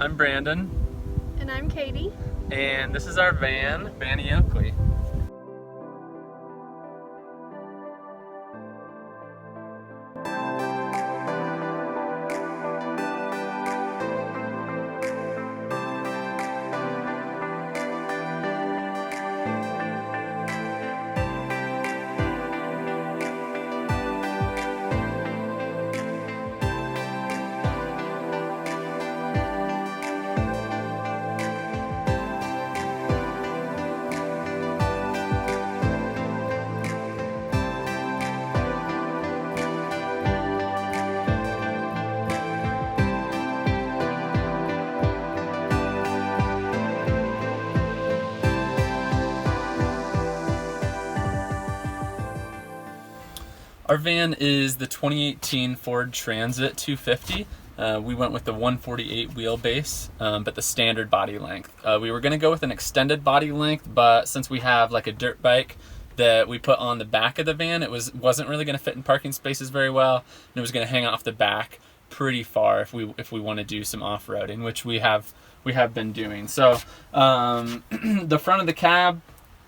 I'm Brandon. And I'm Katie. And this is our van, Vanny Oakley. Our van is the 2018 Ford Transit 250. We went with the 148 wheelbase, but the standard body length. We were going to go with an extended body length, but since we have like a dirt bike that we put on the back of the van, it wasn't really going to fit in parking spaces very well, and it was going to hang off the back pretty far if we want to do some off-roading, which we have been doing. So the front of the cab,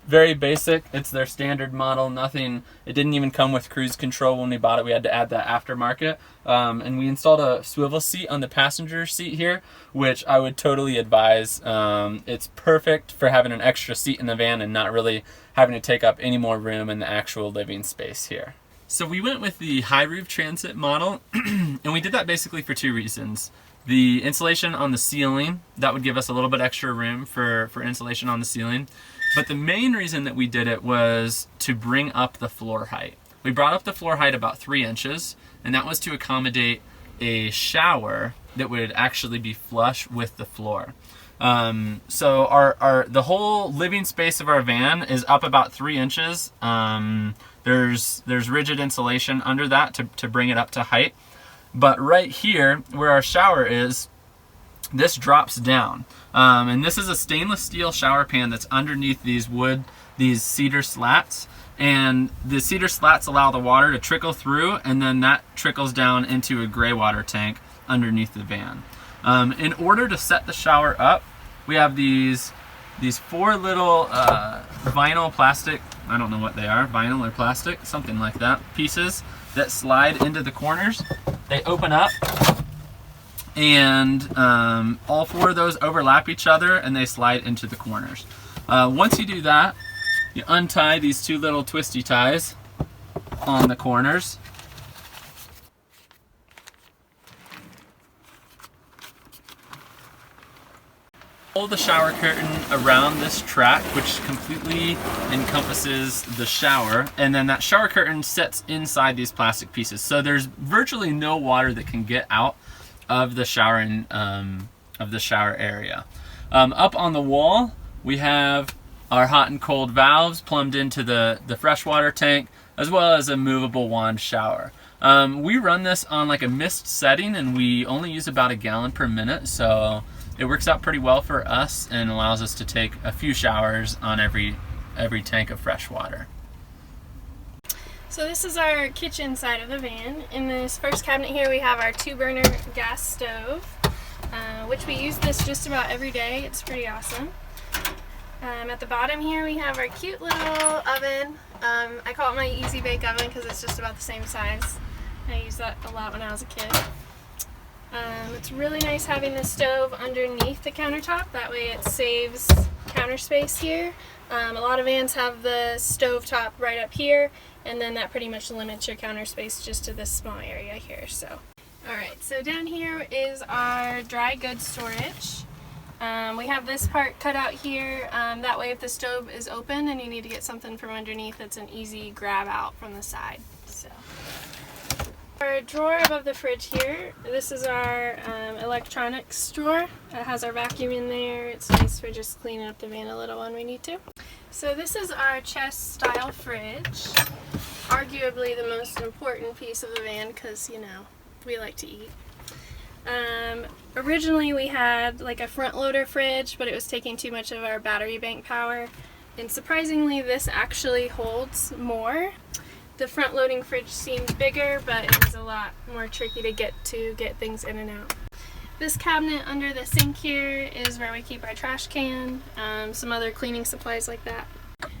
very basic. It's their standard model. Nothing. It didn't even come with cruise control when we bought it. We had to add that aftermarket. And we installed a swivel seat on the passenger seat here, which I would totally advise. It's perfect for having an extra seat in the van and not really having to take up any more room in the actual living space here. So we went with the high roof transit model, and we did that basically for two reasons. The insulation on the ceiling, that would give us a little bit extra room for insulation on the ceiling. But the main reason that we did it was to bring up the floor height. We brought up the floor height about 3 inches, and that was to accommodate a shower that would actually be flush with the floor. So the whole living space of our van is up about 3 inches. There's rigid insulation under that to bring it up to height. But right here, where our shower is, this drops down. And this is a stainless steel shower pan that's underneath these cedar slats. And the cedar slats allow the water to trickle through, and then that trickles down into a gray water tank underneath the van. In order to set the shower up, we have these 4 little vinyl plastic, I don't know what they are, vinyl or plastic, something like that, pieces that slide into the corners. They open up, and all 4 of those overlap each other, and they slide into the corners. Once you do that, you untie these 2 little twisty ties on the corners. Pull the shower curtain around this track, which completely encompasses the shower, and then that shower curtain sits inside these plastic pieces. So there's virtually no water that can get out of the shower area. Up on the wall, we have our hot and cold valves plumbed into the freshwater tank, as well as a movable wand shower. We run this on like a MISC setting, and we only use about 1 gallon per minute, so it works out pretty well for us and allows us to take a few showers on every tank of fresh water. So this is our kitchen side of the van. In this first cabinet here we have our 2-burner gas stove, which we use this just about every day. It's pretty awesome. At the bottom here we have our cute little oven. I call it my easy bake oven because it's just about the same size. I used that a lot when I was a kid. It's really nice having the stove underneath the countertop. That way it saves counter space here. A lot of vans have the stove top right up here, and then that pretty much limits your counter space just to this small area here. So, alright, so down here is our dry goods storage. We have this part cut out here. That way if the stove is open and you need to get something from underneath, it's an easy grab out from the side. So, our drawer above the fridge here, this is our electronics drawer. It has our vacuum in there. It's nice for just cleaning up the van a little when we need to. So this is our chest style fridge. Arguably the most important piece of the van because, you know, we like to eat. Originally we had like a front loader fridge, but it was taking too much of our battery bank power. And surprisingly, this actually holds more. The front loading fridge seemed bigger, but it was a lot more tricky to get things in and out. This cabinet under the sink here is where we keep our trash can, some other cleaning supplies like that.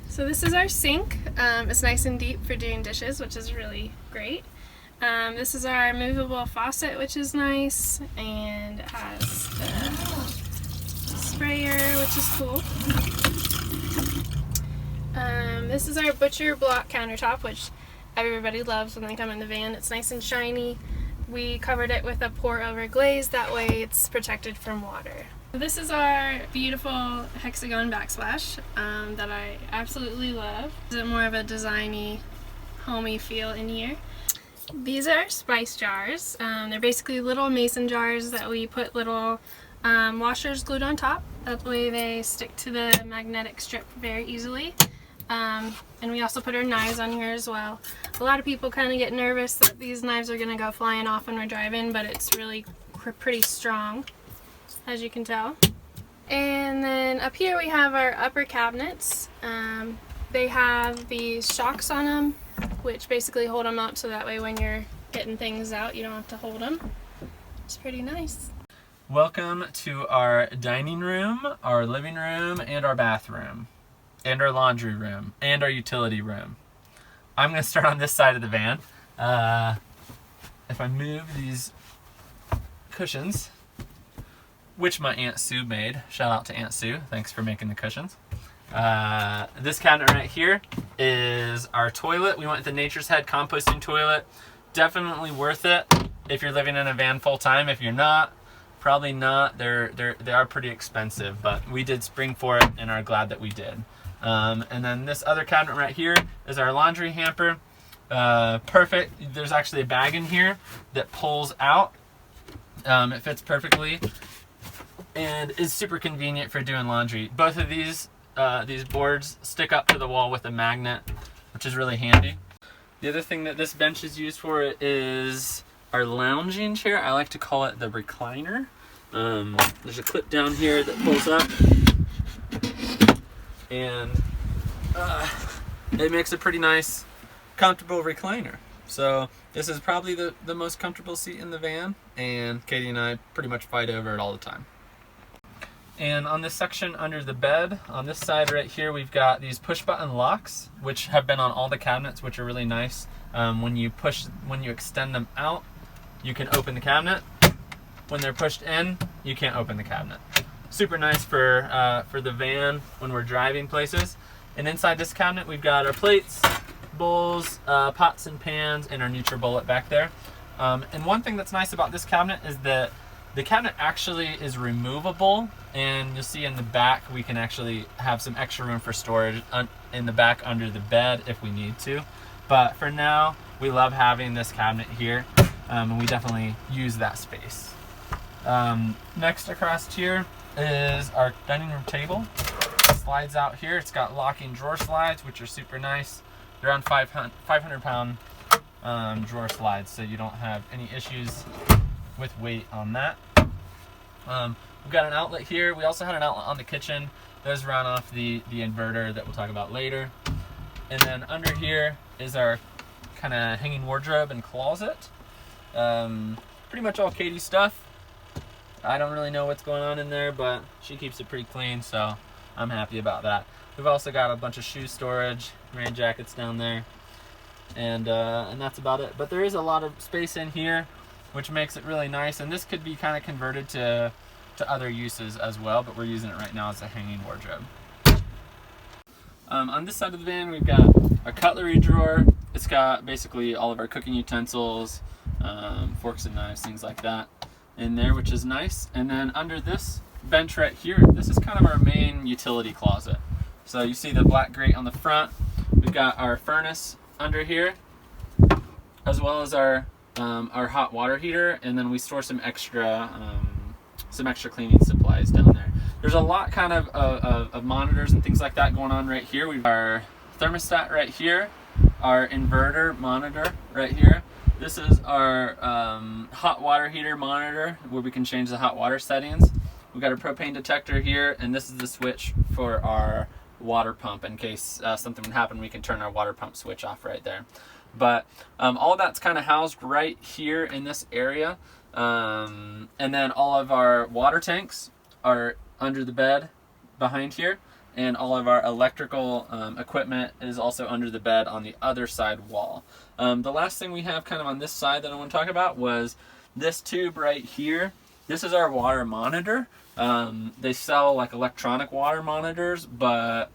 So this is our sink. It's nice and deep for doing dishes, which is really great. This is our movable faucet, which is nice, and it has the sprayer, which is cool. This is our butcher block countertop, which everybody loves when they come in the van. It's nice and shiny. We covered it with a pour-over glaze, that way it's protected from water. This is our beautiful hexagon backsplash that I absolutely love. It's more of a designy, homey feel in here. These are spice jars. They're basically little mason jars that we put little washers glued on top. That way they stick to the magnetic strip very easily. And we also put our knives on here as well. A lot of people kind of get nervous that these knives are going to go flying off when we're driving, but it's really pretty strong, as you can tell. And then up here we have our upper cabinets. They have these shocks on them, which basically hold them up so that way when you're getting things out, you don't have to hold them. It's pretty nice. Welcome to our dining room, our living room, and our bathroom, and our laundry room, and our utility room. I'm going to start on this side of the van. If I move these cushions, which my Aunt Sue made, shout out to Aunt Sue, thanks for making the cushions. This cabinet right here is our toilet. We went with the Nature's Head composting toilet. Definitely worth it if you're living in a van full time. If you're not, probably not. They are pretty expensive, but we did spring for it and are glad that we did. And then this other cabinet right here is our laundry hamper. Perfect. There's actually a bag in here that pulls out. It fits perfectly and is super convenient for doing laundry. Both of these boards stick up to the wall with a magnet, which is really handy. The other thing that this bench is used for is our lounging chair. I like to call it the recliner. There's a clip down here that pulls up, and it makes a pretty nice, comfortable recliner. So this is probably the most comfortable seat in the van, and Katie and I pretty much fight over it all the time. And on this section under the bed, on this side right here, we've got these push button locks, which have been on all the cabinets, which are really nice. When you extend them out, you can open the cabinet. When they're pushed in, you can't open the cabinet. Super nice for the van when we're driving places. And inside this cabinet, we've got our plates, bowls, pots and pans, and our NutriBullet back there. And one thing that's nice about this cabinet is that the cabinet actually is removable, and you'll see in the back we can actually have some extra room for storage in the back under the bed if we need to. But for now, we love having this cabinet here, and we definitely use that space. Next across here is our dining room table. It slides out here. It's got locking drawer slides, which are super nice. They're on 500-pound drawer slides, so you don't have any issues with weight on that. We've got an outlet here. We also had an outlet on the kitchen. Those run off the inverter that we'll talk about later. And then under here is our kind of hanging wardrobe and closet. Pretty much all Katie's stuff. I don't really know what's going on in there, but she keeps it pretty clean, so I'm happy about that. We've also got a bunch of shoe storage, rain jackets down there, and that's about it. But there is a lot of space in here, which makes it really nice, and this could be kind of converted to other uses as well, but we're using it right now as a hanging wardrobe. On this side of the van, we've got our cutlery drawer. It's got basically all of our cooking utensils, forks and knives, things like that in there, which is nice. And then under this bench right here, this is kind of our main utility closet. So you see the black grate on the front. We've got our furnace under here, as well as our hot water heater, and then we store some extra cleaning supplies down there. There's a lot kind of monitors and things like that going on right here. We've got our thermostat right here, our inverter monitor right here. This is our hot water heater monitor where we can change the hot water settings. We've got a propane detector here, and this is the switch for our water pump. In case something would happen, we can turn our water pump switch off right there. But all of that's kind of housed right here in this area. And then all of our water tanks are under the bed behind here, and all of our electrical equipment is also under the bed on the other side wall. The last thing we have kind of on this side that I want to talk about was this tube right here. This is our water monitor. They sell like electronic water monitors, but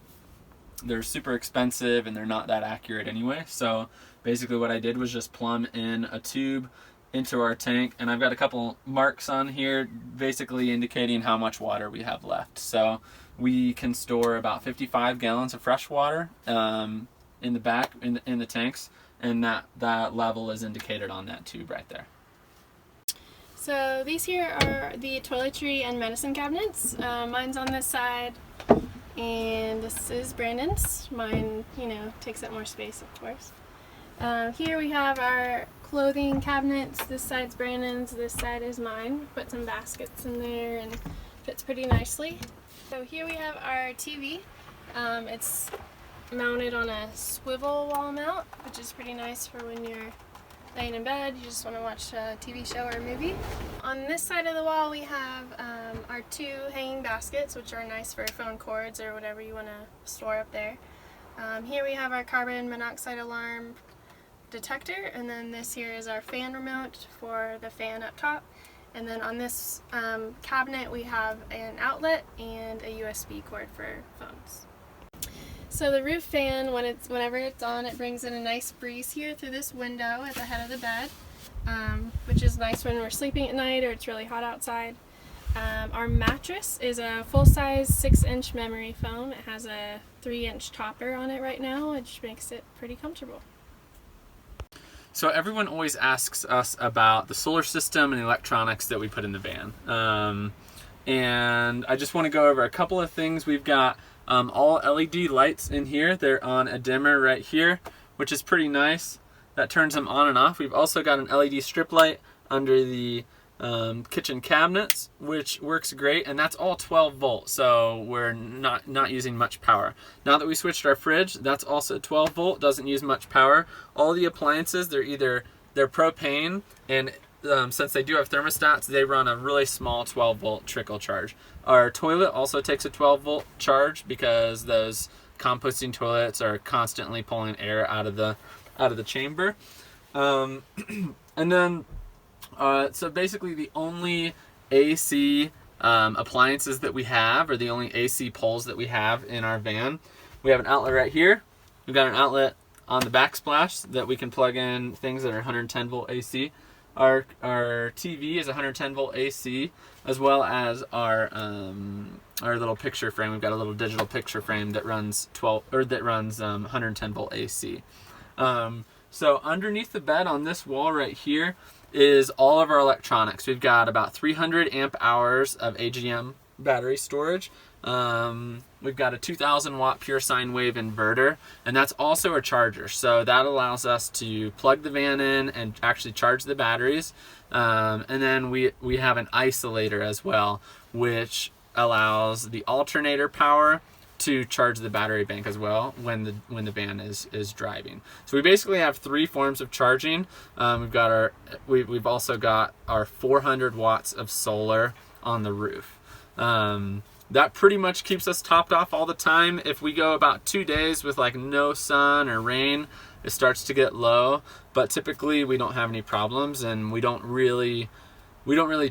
they're super expensive and they're not that accurate anyway. So basically what I did was just plumb in a tube into our tank, and I've got a couple marks on here basically indicating how much water we have left. So we can store about 55 gallons of fresh water in the back in the tanks, and that level is indicated on that tube right there. So these here are the toiletry and medicine cabinets. Mine's on this side, and this is Brandon's. Mine, takes up more space, of course. Here we have our clothing cabinets. This side's Brandon's, this side is mine. Put some baskets in there and fits pretty nicely. So here we have our TV. It's mounted on a swivel wall mount, which is pretty nice for when you're laying in bed, you just want to watch a TV show or a movie. On this side of the wall we have our 2 hanging baskets, which are nice for phone cords or whatever you want to store up there. Here we have our carbon monoxide alarm detector, and then this here is our fan remote for the fan up top. And then on this cabinet we have an outlet and a USB cord for phones. So the roof fan, whenever it's on, it brings in a nice breeze here through this window at the head of the bed, which is nice when we're sleeping at night or it's really hot outside. Our mattress is a full-size 6-inch memory foam. It has a 3-inch topper on it right now, which makes it pretty comfortable. So everyone always asks us about the solar system and the electronics that we put in the van. And I just want to go over a couple of things. We've got all LED lights in here. They're on a dimmer right here, which is pretty nice. That turns them on and off. We've also got an LED strip light under the kitchen cabinets, which works great, and that's all 12 volt, so we're not using much power. Now that we switched our fridge, that's also 12 volt, doesn't use much power. All the appliances, they're propane, and since they do have thermostats, they run a really small 12 volt trickle charge. Our toilet also takes a 12 volt charge because those composting toilets are constantly pulling air out of the chamber. And then so basically the only AC appliances that we have, or the only AC poles that we have in our van, we have an outlet right here. We've got an outlet on the backsplash that we can plug in things that are 110 volt AC. Our TV is 110 volt AC, as well as our little picture frame. We've got a little digital picture frame that runs 110 volt AC. So underneath the bed on this wall right here is all of our electronics. We've got about 300 amp hours of AGM battery storage. We've got a 2000 watt pure sine wave inverter, and that's also a charger. So that allows us to plug the van in and actually charge the batteries. And then we have an isolator as well, which allows the alternator power to charge the battery bank as well when the van is driving. So we basically have 3 forms of charging. We've also got our 400 watts of solar on the roof. That pretty much keeps us topped off all the time. If we go about 2 days with like no sun or rain, it starts to get low, but typically we don't have any problems, and we don't really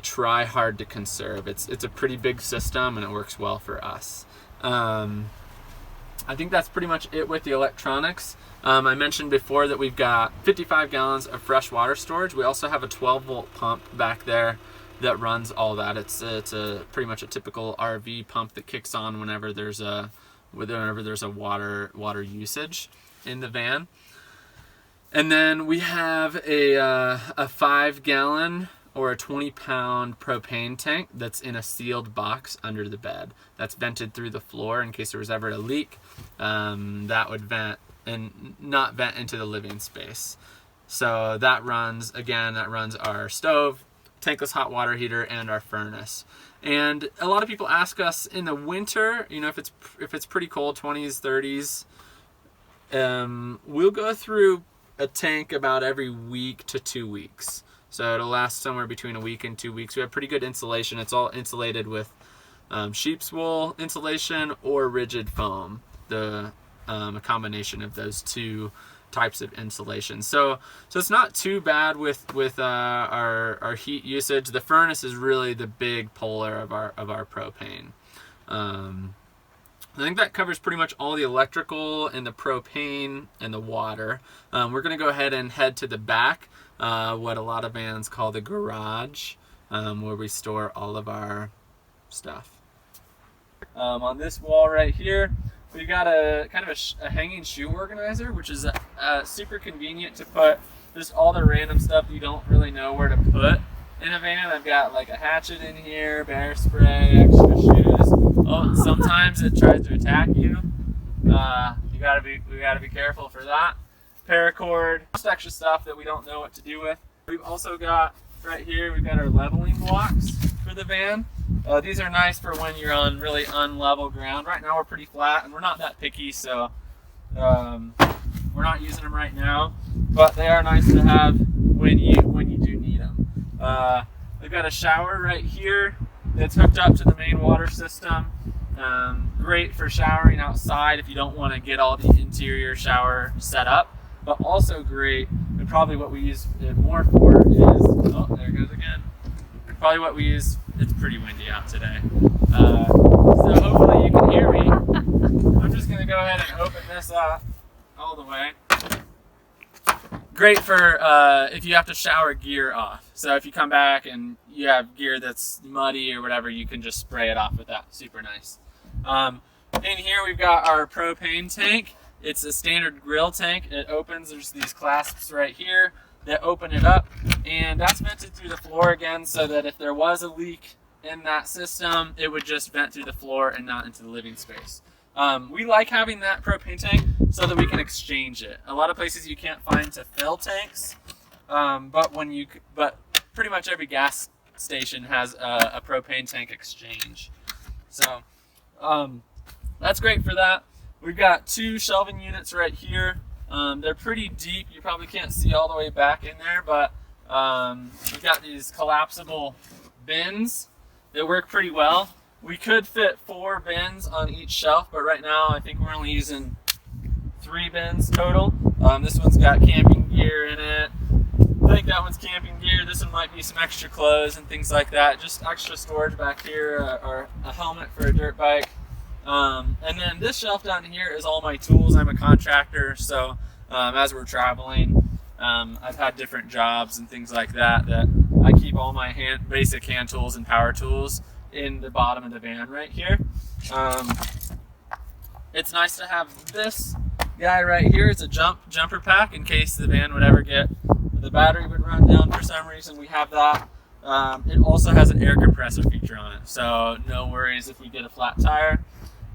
try hard to conserve. It's a pretty big system, and it works well for us. I think that's pretty much it with the electronics. I mentioned before that we've got 55 gallons of fresh water storage. We also have a 12 volt pump back there that runs all that. It's a pretty much a typical RV pump that kicks on whenever there's a water usage in the van. And then we have a 5 gallon or a 20 pound propane tank that's in a sealed box under the bed. That's vented through the floor in case there was ever a leak. That would vent and not vent into the living space. So that runs our stove, tankless hot water heater, and our furnace. And a lot of people ask us in the winter, if it's pretty cold, 20s, 30s, we'll go through a tank about every week to 2 weeks. so it'll last somewhere between a week and 2 weeks. We have pretty good insulation. It's all insulated with sheep's wool insulation or rigid foam, a combination of those two types of insulation. So it's not too bad with our heat usage. The furnace is really the big puller of our propane. I think that covers pretty much all the electrical and the propane and the water. We're going to go ahead and head to the back, what a lot of vans call the garage, where we store all of our stuff. On this wall right here, we've got a kind of a hanging shoe organizer, which is super convenient to put just all the random stuff you don't really know where to put in a van. I've got like a hatchet in here, bear spray, extra shoes. Oh, sometimes it tries to attack you. We gotta be careful for that. Paracord, just extra stuff that we don't know what to do with. We've also got right here, we've got our leveling blocks for the van. These are nice for when you're on really unlevel ground. Right now we're pretty flat and we're not that picky, so we're not using them right now. But they are nice to have when you do need them. We've got a shower right here that's hooked up to the main water system. Great for showering outside if you don't want to get all the interior shower set up, but also great, and probably what we use it more for is, oh, there it goes again. Probably what we use, it's pretty windy out today. So hopefully you can hear me. I'm just gonna go ahead and open this up all the way. Great for if you have to shower gear off. So if you come back and you have gear that's muddy or whatever, you can just spray it off with that. Super nice. In here we've got our propane tank. It's a standard grill tank. It opens, there's these clasps right here that open it up, and that's vented through the floor again, so that if there was a leak in that system, it would just vent through the floor and not into the living space. We like having that propane tank so that we can exchange it. A lot of places you can't find to fill tanks, but pretty much every gas station has a propane tank exchange. So that's great for that. We've got 2 shelving units right here. They're pretty deep. You probably can't see all the way back in there, but we've got these collapsible bins that work pretty well. We could fit 4 bins on each shelf, but right now I think we're only using 3 bins total. This one's got camping gear in it. I think that one's camping gear. This one might be some extra clothes and things like that. Just extra storage back here, or a helmet for a dirt bike. And then this shelf down here is all my tools. I'm a contractor, so as we're traveling, I've had different jobs and things like that I keep all my basic hand tools and power tools in the bottom of the van right here. It's nice to have this guy right here. It's a jumper pack in case the van would ever the battery would run down for some reason. We have that. It also has an air compressor feature on it, so no worries if we get a flat tire.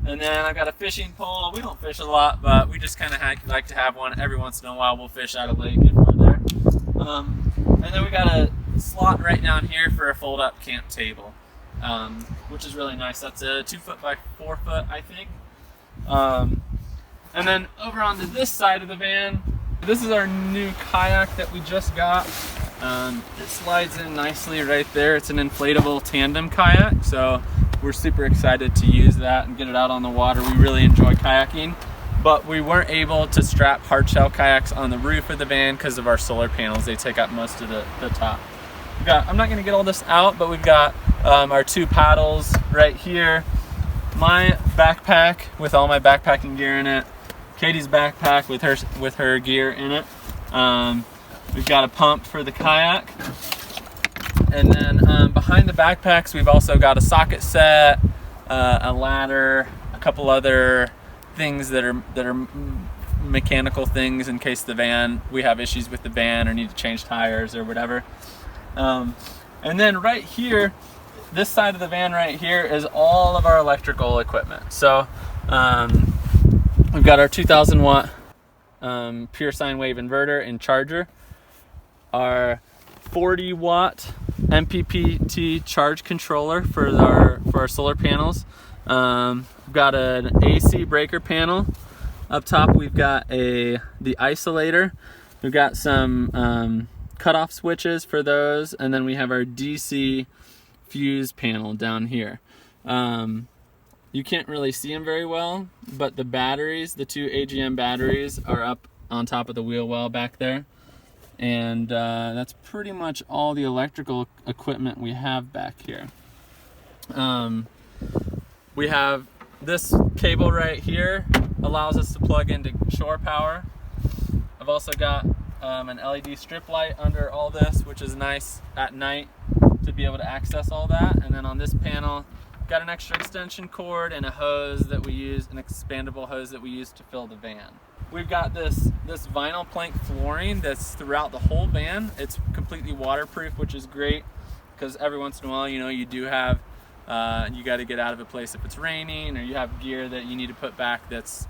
And then I've got a fishing pole. We don't fish a lot, but we just kind of like to have one. Every once in a while we'll fish out of lake if we're there. And then we got a slot right down here for a fold-up camp table, which is really nice. That's a 2 foot by 4 foot, I think. And then over onto this side of the van, this is our new kayak that we just got. It slides in nicely right there. It's an inflatable tandem kayak, so we're super excited to use that and get it out on the water. We really enjoy kayaking, but we weren't able to strap hardshell kayaks on the roof of the van because of our solar panels. They take up most of the top. I'm not gonna get all this out, but we've got our 2 paddles right here. My backpack with all my backpacking gear in it. Katie's backpack with her gear in it. We've got a pump for the kayak. And then behind the backpacks, we've also got a socket set, a ladder, a couple other things that are mechanical things in case we have issues with the van or need to change tires or whatever. And then right here, this side of the van right here is all of our electrical equipment. So we've got our 2,000 watt pure sine wave inverter and charger, our 40 watt MPPT charge controller for our solar panels. We've got an AC breaker panel. Up top we've got the isolator. We've got some cutoff switches for those, and then we have our DC fuse panel down here. You can't really see them very well, but the batteries, the 2 AGM batteries, are up on top of the wheel well back there. And that's pretty much all the electrical equipment we have back here. We have this cable right here, allows us to plug into shore power. I've also got an LED strip light under all this, which is nice at night to be able to access all that. And then on this panel, got an extra extension cord and a hose that we use, an expandable hose that we use to fill the van. We've got this vinyl plank flooring that's throughout the whole van. It's completely waterproof, which is great, because every once in a while, you know, you do have, you got to get out of a place if it's raining, or you have gear that you need to put back that's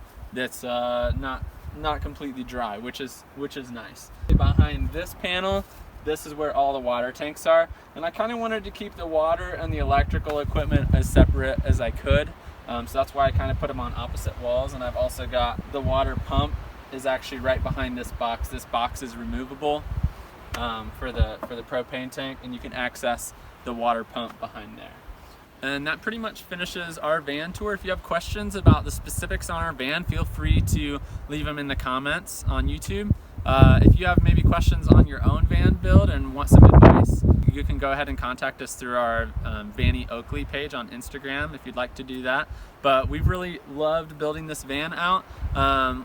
not completely dry, which is nice. Behind this panel, this is where all the water tanks are, and I kind of wanted to keep the water and the electrical equipment as separate as I could, so that's why I kind of put them on opposite walls. And I've also got the water pump is actually right behind this box. This box is removable for the propane tank, and you can access the water pump behind there. And that pretty much finishes our van tour. If you have questions about the specifics on our van, feel free to leave them in the comments on YouTube. If you have maybe questions on your own van build and want some advice, you can go ahead and contact us through our Vanny Oakley page on Instagram if you'd like to do that. But we've really loved building this van out.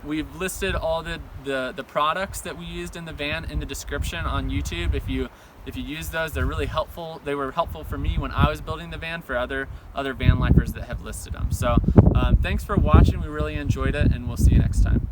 We've listed all the products that we used in the van in the description on YouTube. If you use those, they're really helpful. They were helpful for me when I was building the van, for other van lifers that have listed them. So thanks for watching. We really enjoyed it, and we'll see you next time.